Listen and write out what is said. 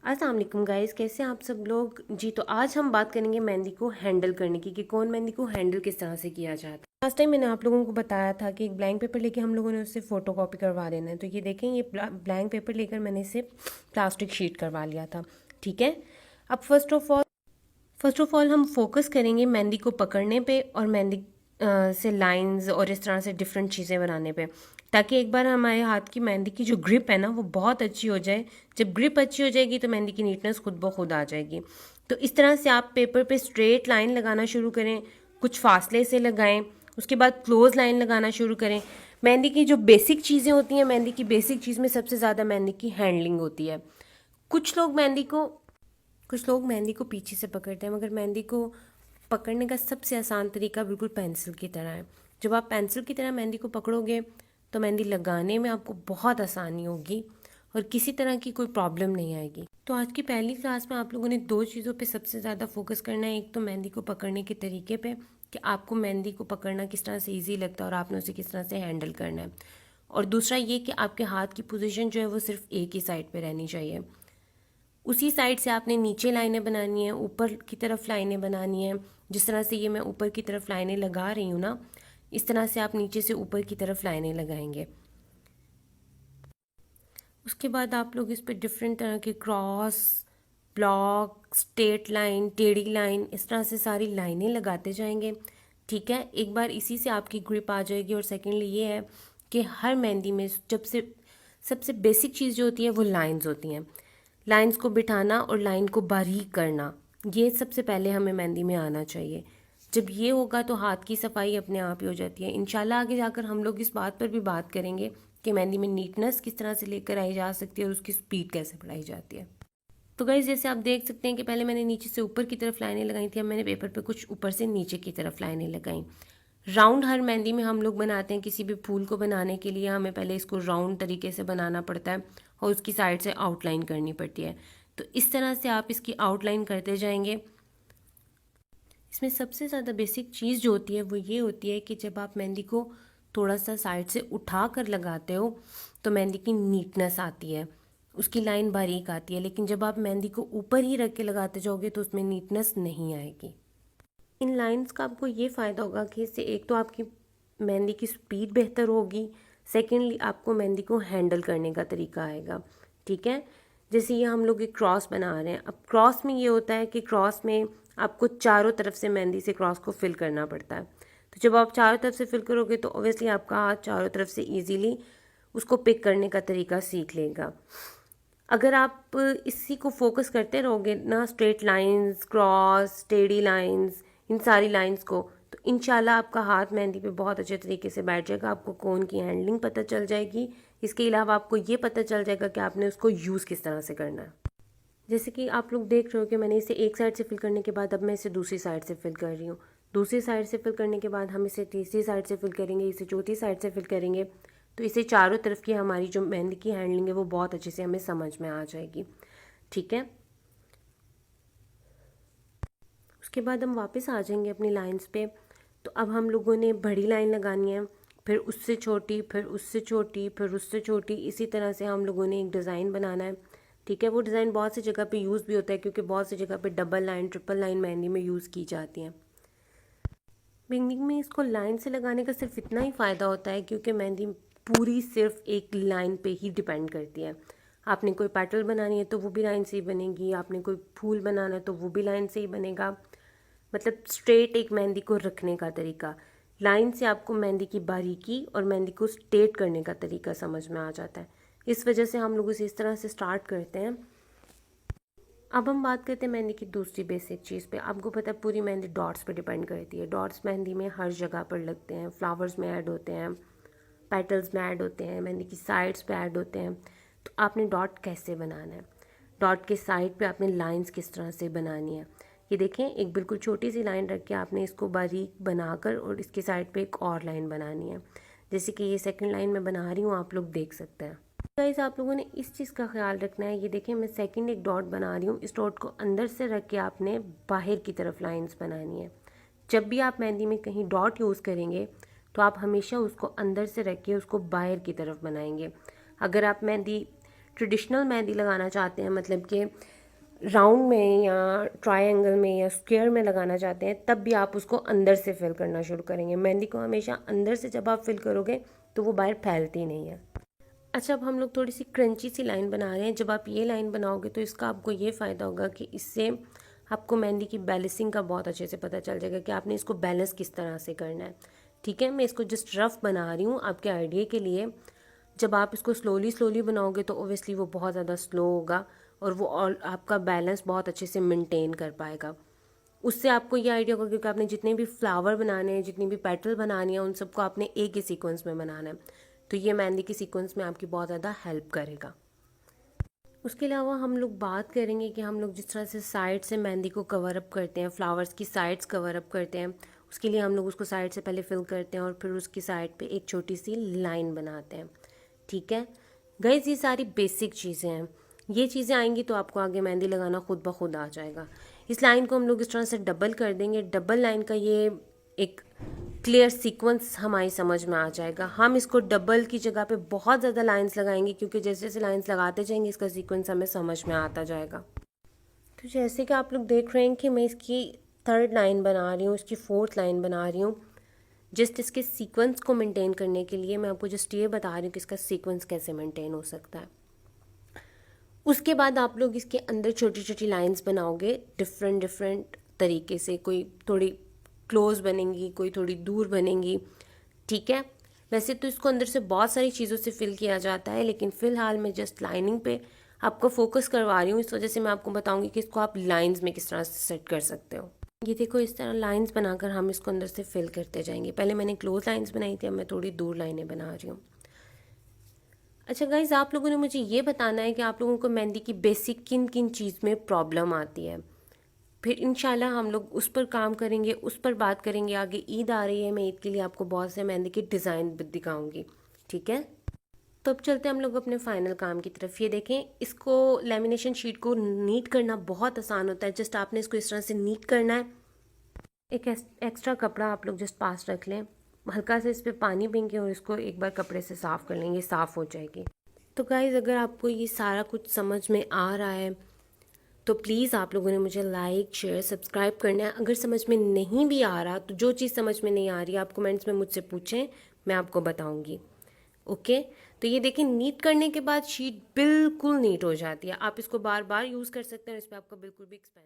अस्सलाम वालेकुम गाइस, कैसे हैं आप सब लोग जी। तो आज हम बात करेंगे मेहंदी को हैंडल करने की कि कौन मेहंदी को हैंडल किस तरह से किया जाता है। लास्ट टाइम मैंने आप लोगों को बताया था कि एक ब्लैंक पेपर लेके हम लोगों ने उससे फ़ोटो कॉपी करवा देना है। तो ये देखें, ये ब्लैंक पेपर लेकर मैंने इसे प्लास्टिक शीट करवा लिया था। ठीक है, अब फर्स्ट ऑफ ऑल हम फोकस करेंगे मेहंदी को पकड़ने पे और मेहंदी से लाइंस और इस तरह से डिफरेंट चीज़ें बनाने पे, ताकि एक बार हमारे हाथ की मेहंदी की जो ग्रिप है ना वो बहुत अच्छी हो जाए। जब ग्रिप अच्छी हो जाएगी तो मेहंदी की नीटनेस खुद ब खुद आ जाएगी। तो इस तरह से आप पेपर पे स्ट्रेट लाइन लगाना शुरू करें, कुछ फासले से लगाएं, उसके बाद क्लोज लाइन लगाना शुरू करें। मेहंदी की जो बेसिक चीज़ें होती हैं, मेहंदी की बेसिक चीज़ में सबसे ज़्यादा मेहंदी की हैंडलिंग होती है। कुछ लोग मेहंदी को कुछ लोग मेहंदी को पीछे से पकड़ते हैं, मगर मेहंदी को पकड़ने का सबसे आसान तरीका बिल्कुल पेंसिल की तरह है। जब आप पेंसिल की तरह मेहंदी को पकड़ोगे तो मेहंदी लगाने में आपको बहुत आसानी होगी और किसी तरह की कोई प्रॉब्लम नहीं आएगी। तो आज की पहली क्लास में आप लोगों ने दो चीज़ों पे सबसे ज़्यादा फोकस करना है। एक तो मेहंदी को पकड़ने के तरीके पे कि आपको मेहंदी को पकड़ना किस तरह से ईजी लगता है और आपने उसे किस तरह से हैंडल करना है, और दूसरा ये कि आपके हाथ की पोजीशन जो है वो सिर्फ एक ही साइड पे रहनी चाहिए। उसी साइड से आपने नीचे लाइनें बनानी है, ऊपर की तरफ लाइनें बनानी है। जिस तरह से ये मैं ऊपर की तरफ लाइनें लगा रही हूँ ना, इस तरह से आप नीचे से ऊपर की तरफ लाइनें लगाएंगे। उसके बाद आप लोग इस पर डिफरेंट तरह के क्रॉस, ब्लॉक, स्ट्रेट लाइन, टेढ़ी लाइन, इस तरह से सारी लाइनें लगाते जाएंगे। ठीक है, एक बार इसी से आपकी ग्रिप आ जाएगी। और सेकेंडली ये है कि हर मेहंदी में जब से सबसे बेसिक चीज़ जो होती है वो लाइंस होती हैं। लाइंस को बिठाना और लाइन को बारीक करना, ये सबसे पहले हमें मेहंदी में आना चाहिए। जब ये होगा तो हाथ की सफाई अपने आप ही हो जाती है। इंशाल्लाह आगे जाकर हम लोग इस बात पर भी बात करेंगे कि मेहंदी में नीटनेस किस तरह से लेकर आई जा सकती है और उसकी स्पीड कैसे बढ़ाई जाती है। तो गाइस, जैसे आप देख सकते हैं कि पहले मैंने नीचे से ऊपर की तरफ लाइनें लगाई थी, अब मैंने पेपर पे कुछ ऊपर से नीचे की तरफ लाइनें लगाई। राउंड हर मेहंदी में हम लोग बनाते हैं। किसी भी फूल को बनाने के लिए हमें पहले इसको राउंड तरीके से बनाना पड़ता है और उसकी साइड से आउटलाइन करनी पड़ती है। तो इस तरह से आप इसकी आउटलाइन करते जाएंगे। इसमें सबसे ज़्यादा बेसिक चीज़ जो होती है वो ये होती है कि जब आप मेहंदी को थोड़ा सा साइड से उठा कर लगाते हो तो मेहंदी की नीटनेस आती है, उसकी लाइन बारीक आती है। लेकिन जब आप मेहंदी को ऊपर ही रख के लगाते जाओगे तो उसमें नीटनेस नहीं आएगी। इन लाइंस का आपको ये फ़ायदा होगा कि इससे एक तो आपकी मेहंदी की स्पीड बेहतर होगी, सेकेंडली आपको मेहंदी को हैंडल करने का तरीका आएगा। ठीक है, जैसे ये हम लोग एक क्रॉस बना रहे हैं। अब क्रॉस में ये होता है कि क्रॉस में आपको चारों तरफ से मेहंदी से क्रॉस को फिल करना पड़ता है। तो जब आप चारों तरफ से फिल करोगे तो ऑब्वियसली आपका हाथ चारों तरफ से ईजीली उसको पिक करने का तरीका सीख लेगा। अगर आप इसी को फोकस करते रहोगे ना, स्ट्रेट लाइंस, क्रॉस, टेढ़ी लाइंस, इन सारी लाइंस को, तो इंशाल्लाह आपका हाथ मेहंदी पे बहुत अच्छे तरीके से बैठ जाएगा। आपको कोन की हैंडलिंग पता चल जाएगी। इसके अलावा आपको ये पता चल जाएगा कि आपने उसको यूज़ किस तरह से करना है। जैसे कि आप लोग देख रहे हो कि मैंने इसे एक साइड से फिल करने के बाद अब मैं इसे दूसरी साइड से फिल कर रही हूँ। दूसरी साइड से फिल करने के बाद हम इसे तीसरी साइड से फिल करेंगे, इसे चौथी साइड से फिल करेंगे। तो इसे चारों तरफ की हमारी जो मेहंदी की हैंडलिंग है वो बहुत अच्छे से हमें समझ में आ जाएगी। ठीक है, उसके बाद हम वापस आ जाएंगे अपनी लाइंस पे। तो अब हम लोगों ने बड़ी लाइन लगानी है, फिर उससे छोटी, फिर उससे छोटी, फिर उससे छोटी। इसी तरह से हम लोगों ने एक डिज़ाइन बनाना है। ठीक है, वो डिज़ाइन बहुत सी जगह पे यूज़ भी होता है क्योंकि बहुत सी जगह पे double line, triple line mehndi में यूज़ की जाती हैं। बिगनिंग में इसको लाइन से लगाने का सिर्फ इतना ही फ़ायदा होता है क्योंकि मेहंदी पूरी सिर्फ एक लाइन पे ही डिपेंड करती है। आपने कोई पेटल बनानी है तो वो भी लाइन से ही बनेगी, आपने कोई फूल बनाना है तो वो भी लाइन से ही बनेगा। मतलब स्ट्रेट एक मेहंदी को रखने का तरीका, लाइन से आपको मेहंदी की बारीकी और मेहंदी को स्ट्रेट करने का तरीका समझ में आ जाता है। इस वजह से हम लोग इसे इस तरह से स्टार्ट करते हैं। अब हम बात करते हैं मेहंदी की दूसरी बेसिक चीज़ पे। आपको पता है पूरी मेहंदी डॉट्स पे डिपेंड करती है। डॉट्स मेहंदी में हर जगह पर लगते हैं, फ्लावर्स में ऐड होते हैं, पेटल्स में ऐड होते हैं, मेहंदी की साइड्स पे ऐड होते हैं। तो आपने डॉट कैसे बनाना है, डॉट के साइड पे आपने लाइंस किस तरह से बनानी है। ये देखें, एक बिल्कुल छोटी सी लाइन रख के आपने इसको बारीक बनाकर और इसके साइड पे एक और लाइन बनानी है। जैसे कि ये सेकंड लाइन में बना रही हूँ, आप लोग देख सकते हैं। गाइस, आप लोगों ने इस चीज़ का ख्याल रखना है। ये देखें, मैं सेकंड एक डॉट बना रही हूँ। इस डॉट को अंदर से रख के आपने बाहर की तरफ लाइंस बनानी है। जब भी आप मेहंदी में कहीं डॉट यूज़ करेंगे तो आप हमेशा उसको अंदर से रख के उसको बाहर की तरफ बनाएंगे। अगर आप मेहंदी ट्रेडिशनल मेहंदी लगाना चाहते हैं, मतलब कि राउंड में या ट्रायंगल में या स्क्वायर में लगाना चाहते हैं, तब भी आप उसको अंदर से फिल करना शुरू करेंगे। मेहंदी को हमेशा अंदर से जब आप फिल करोगे तो वो बाहर फैलती नहीं है। अच्छा, अब हम लोग थोड़ी सी क्रंची सी लाइन बना रहे हैं। जब आप ये लाइन बनाओगे तो इसका आपको ये फ़ायदा होगा कि इससे आपको मेहंदी की बैलेंसिंग का बहुत अच्छे से पता चल जाएगा कि आपने इसको बैलेंस किस तरह से करना है। ठीक है, मैं इसको जस्ट रफ बना रही हूँ आपके आइडिया के लिए। जब आप इसको स्लोली स्लोली बनाओगे तो ओबियसली वो बहुत ज़्यादा स्लो होगा और वो और आपका बैलेंस बहुत अच्छे से मेंटेन कर पाएगा। उससे आपको ये आइडिया होगा, क्योंकि आपने जितने भी फ्लावर बनाने हैं, जितनी भी पेटल बनानी है, उन सबको आपने एक ही सीक्वेंस में बनाना है। तो ये मेहंदी की सीक्वेंस में आपकी बहुत ज़्यादा हेल्प करेगा। उसके अलावा हम लोग बात करेंगे कि हम लोग जिस तरह से साइड से मेहंदी को कवर अप करते हैं, फ्लावर्स की साइड्स कवर अप करते हैं, उसके लिए हम लोग उसको साइड से पहले फिल करते हैं और फिर उसकी साइड पे एक छोटी सी लाइन बनाते हैं। ठीक है गाइस, ये सारी बेसिक चीज़ें हैं। ये चीज़ें आएंगी तो आपको आगे मेहंदी लगाना खुद ब खुद आ जाएगा। इस लाइन को हम लोग इस तरह से डबल कर देंगे। डबल लाइन का ये एक क्लियर सीक्वेंस हमारी समझ में आ जाएगा। हम इसको डबल की जगह पे बहुत ज़्यादा लाइंस लगाएंगे, क्योंकि जैसे जैसे लाइंस लगाते जाएंगे इसका सीक्वेंस हमें समझ में आता जाएगा। तो जैसे कि आप लोग देख रहे हैं कि मैं इसकी थर्ड लाइन बना रही हूँ, इसकी फोर्थ लाइन बना रही हूँ। जस्ट इसके सीक्वेंस को मेंटेन करने के लिए मैं आपको जस्ट ये बता रही हूँ कि इसका सीक्वेंस कैसे मेंटेन हो सकता है। उसके बाद आप लोग इसके अंदर छोटी छोटी लाइंस बनाओगे डिफरेंट डिफरेंट तरीके से। कोई थोड़ी क्लोज बनेंगी, कोई थोड़ी दूर बनेंगी। ठीक है, वैसे तो इसको अंदर से बहुत सारी चीज़ों से फिल किया जाता है, लेकिन फ़िलहाल मैं जस्ट लाइनिंग पे आपको फोकस करवा रही हूँ। इस वजह से मैं आपको बताऊंगी कि इसको आप लाइंस में किस तरह से सेट कर सकते हो। ये देखो, इस तरह लाइंस बनाकर हम इसको अंदर से फिल करते जाएंगे। पहले मैंने क्लोज लाइंस बनाई थी, अब मैं थोड़ी दूर लाइनें बना रही हूँ। अच्छा गाइज, आप लोगों ने मुझे ये बताना है कि आप लोगों को मेहंदी की बेसिक किन किन चीज़ में प्रॉब्लम आती है। फिर इंशाल्लाह हम लोग उस पर काम करेंगे, उस पर बात करेंगे। आगे ईद आ रही है, मैं ईद के लिए आपको बहुत से मेहंदी के डिज़ाइन दिखाऊंगी। ठीक है, तो अब चलते हैं हम लोग अपने फाइनल काम की तरफ। ये देखें, इसको लेमिनेशन शीट को नीट करना बहुत आसान होता है। जस्ट आपने इसको इस तरह से नीट करना है। एक एक्स्ट्रा कपड़ा आप लोग जस्ट पास रख लें, हल्का से इस पर पानी पीएंगे और इसको एक बार कपड़े से साफ़ कर लेंगे, साफ़ हो जाएगी। तो गाइज़, अगर आपको ये सारा कुछ समझ में आ रहा है तो प्लीज़ आप लोगों ने मुझे लाइक शेयर सब्सक्राइब करना है। अगर समझ में नहीं भी आ रहा तो जो चीज़ समझ में नहीं आ रही आप कमेंट्स में मुझसे पूछें, मैं आपको बताऊंगी। ओके, तो ये देखें, नीट करने के बाद शीट बिल्कुल नीट हो जाती है। आप इसको बार बार यूज़ कर सकते हैं, इस पर आपका बिल्कुल भी एक्सपेंस